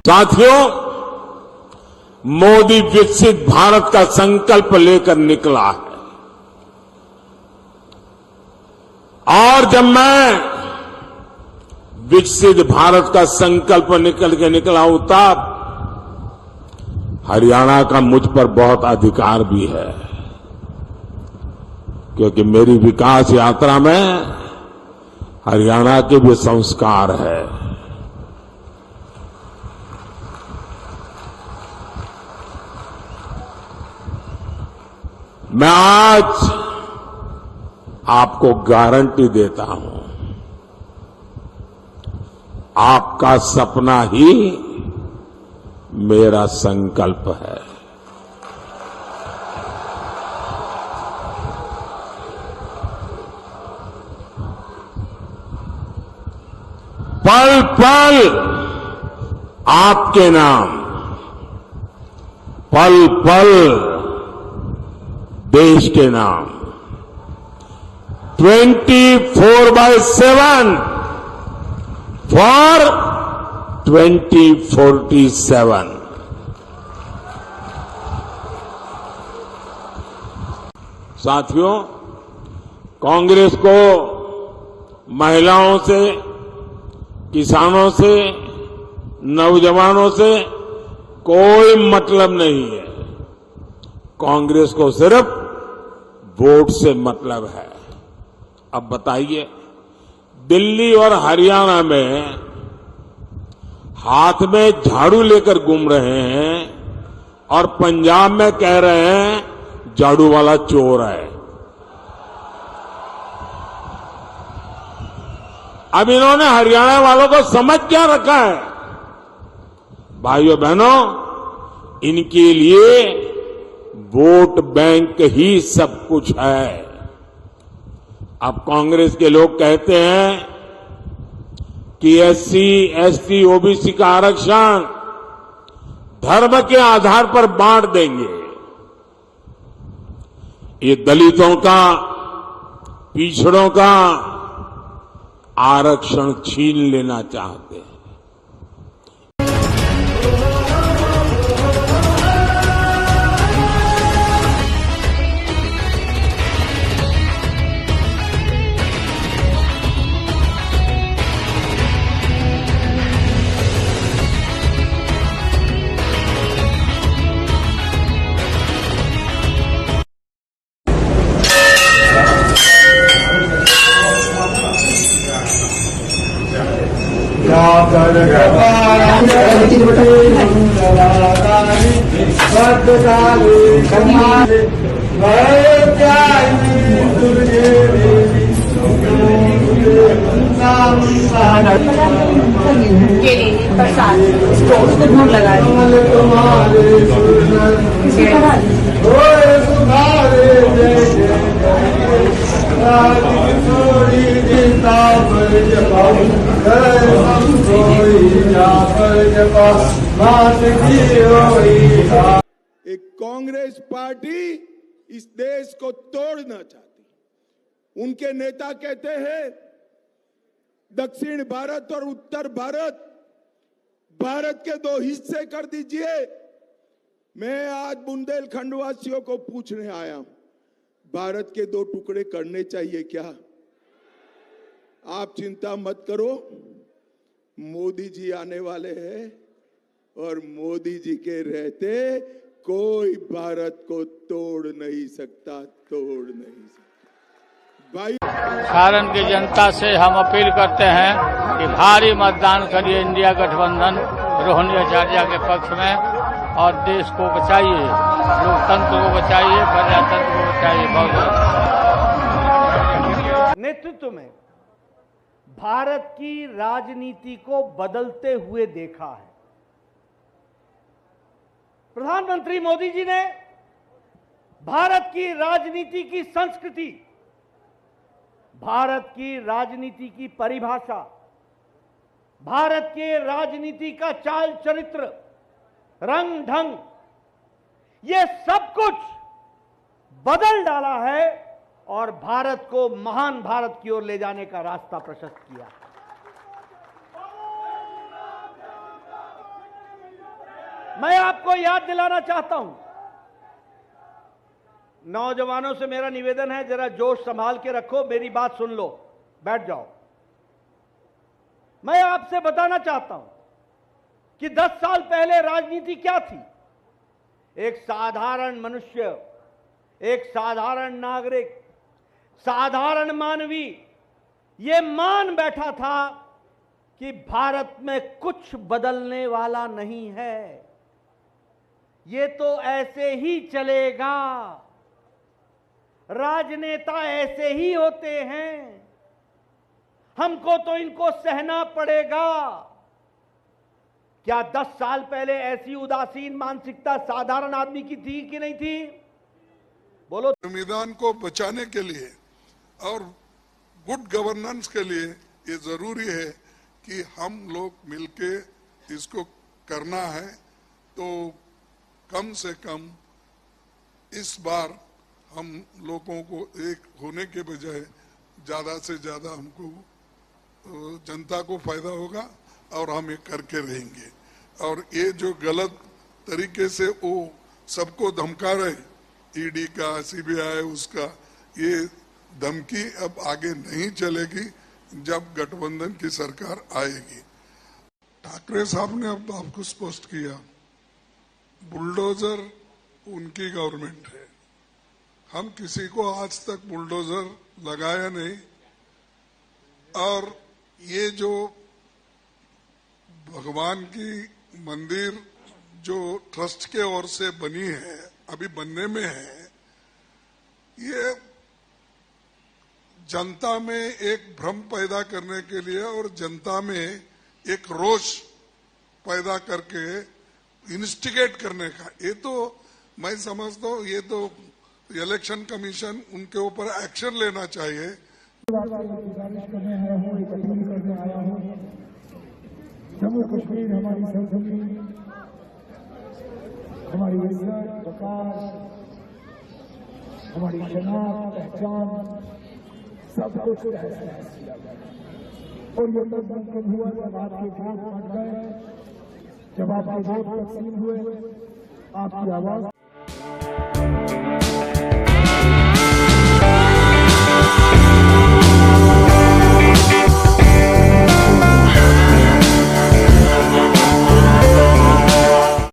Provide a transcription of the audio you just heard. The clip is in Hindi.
साथियों, मोदी विकसित भारत का संकल्प लेकर निकला है और जब मैं विकसित भारत का संकल्प निकल के निकला हूं तब हरियाणा का मुझ पर बहुत अधिकार भी है, क्योंकि मेरी विकास यात्रा में हरियाणा के भी संस्कार है। मैं आज आपको गारंटी देता हूं, आपका सपना ही मेरा संकल्प है। पल पल आपके नाम, पल पल देश के नाम, 24/7 फॉर 2047। साथियों, कांग्रेस को महिलाओं से, किसानों से, नौजवानों से कोई मतलब नहीं है। कांग्रेस को सिर्फ वोट से मतलब है। अब बताइए, दिल्ली और हरियाणा में हाथ में झाड़ू लेकर घूम रहे हैं और पंजाब में कह रहे हैं झाड़ू वाला चोर है। अब इन्होंने हरियाणा वालों को समझ क्या रखा है? भाइयों बहनों, इनके लिए वोट बैंक ही सब कुछ है। अब कांग्रेस के लोग कहते हैं कि एससी, एसटी, ओबीसी का आरक्षण धर्म के आधार पर बांट देंगे। ये दलितों का, पिछड़ों का आरक्षण छीन लेना चाहते हैं। प्रसाद उसको भोग लगा एक कांग्रेस पार्टी इस देश को तोड़ना चाहती। उनके नेता कहते हैं दक्षिण भारत और उत्तर भारत के दो हिस्से कर दीजिए। मैं आज बुंदेलखंड वासियों को पूछने आया हूं, भारत के दो टुकड़े करने चाहिए क्या? आप चिंता मत करो, मोदी जी आने वाले हैं और मोदी जी के रहते कोई भारत को तोड़ नहीं सकता। भाई, सारण की जनता से हम अपील करते हैं कि भारी मतदान करिए इंडिया गठबंधन रोहिणी आचार्य के पक्ष में और देश को बचाइए, लोकतंत्र को बचाइए, प्रजातंत्र को बचाइए। बहुत नेतृत्व में भारत की राजनीति को बदलते हुए देखा है। प्रधानमंत्री मोदी जी ने भारत की राजनीति की संस्कृति, भारत की राजनीति की परिभाषा, भारत के राजनीति का चाल चरित्र, रंग ढंग, ये सब कुछ बदल डाला है और भारत को महान भारत की ओर ले जाने का रास्ता प्रशस्त किया। मैं आपको याद दिलाना चाहता हूं, नौजवानों से मेरा निवेदन है, जरा जोश संभाल के रखो, मेरी बात सुन लो, बैठ जाओ। मैं आपसे बताना चाहता हूं कि 10 साल पहले राजनीति क्या थी। एक साधारण मनुष्य, एक साधारण नागरिक, साधारण मानवी ये मान बैठा था कि भारत में कुछ बदलने वाला नहीं है, ये तो ऐसे ही चलेगा, राजनेता ऐसे ही होते हैं, हमको तो इनको सहना पड़ेगा। क्या 10 साल पहले ऐसी उदासीन मानसिकता साधारण आदमी की थी कि नहीं थी? बोलो। संविधान को बचाने के लिए और गुड गवर्नेंस के लिए ये जरूरी है कि हम लोग मिलके इसको करना है। तो कम से कम इस बार हम लोगों को एक होने के बजाय ज्यादा से ज्यादा हमको जनता को फायदा होगा और हम ये करके रहेंगे। और ये जो गलत तरीके से वो सबको धमका रहे, ईडी का, सीबीआई, उसका, ये धमकी अब आगे नहीं चलेगी जब गठबंधन की सरकार आएगी। ठाकरे साहब ने अब आपको स्पष्ट किया, बुलडोजर उनकी गवर्नमेंट है, हम किसी को आज तक बुलडोजर लगाया नहीं। और ये जो भगवान की मंदिर जो ट्रस्ट के ओर से बनी है, अभी बनने में है, ये जनता में एक भ्रम पैदा करने के लिए और जनता में एक रोष पैदा करके इंस्टिगेट करने का, ये तो मैं समझता हूँ ये तो इलेक्शन कमीशन उनके ऊपर एक्शन लेना चाहिए। गुजारिश करने आया हूँ, एक अपील करने आया हूँ। जम्मू कश्मीर हमारी सरजमी, हमारी इज्जत, वकार, हमारी शनाख्त, पहचान, सब कुछ तहस-नहस किया गया। और ये तब मुमकिन हुआ जब आपके वोट फट गए, जब आपके वोट तकसीम हुए, आपकी आवाज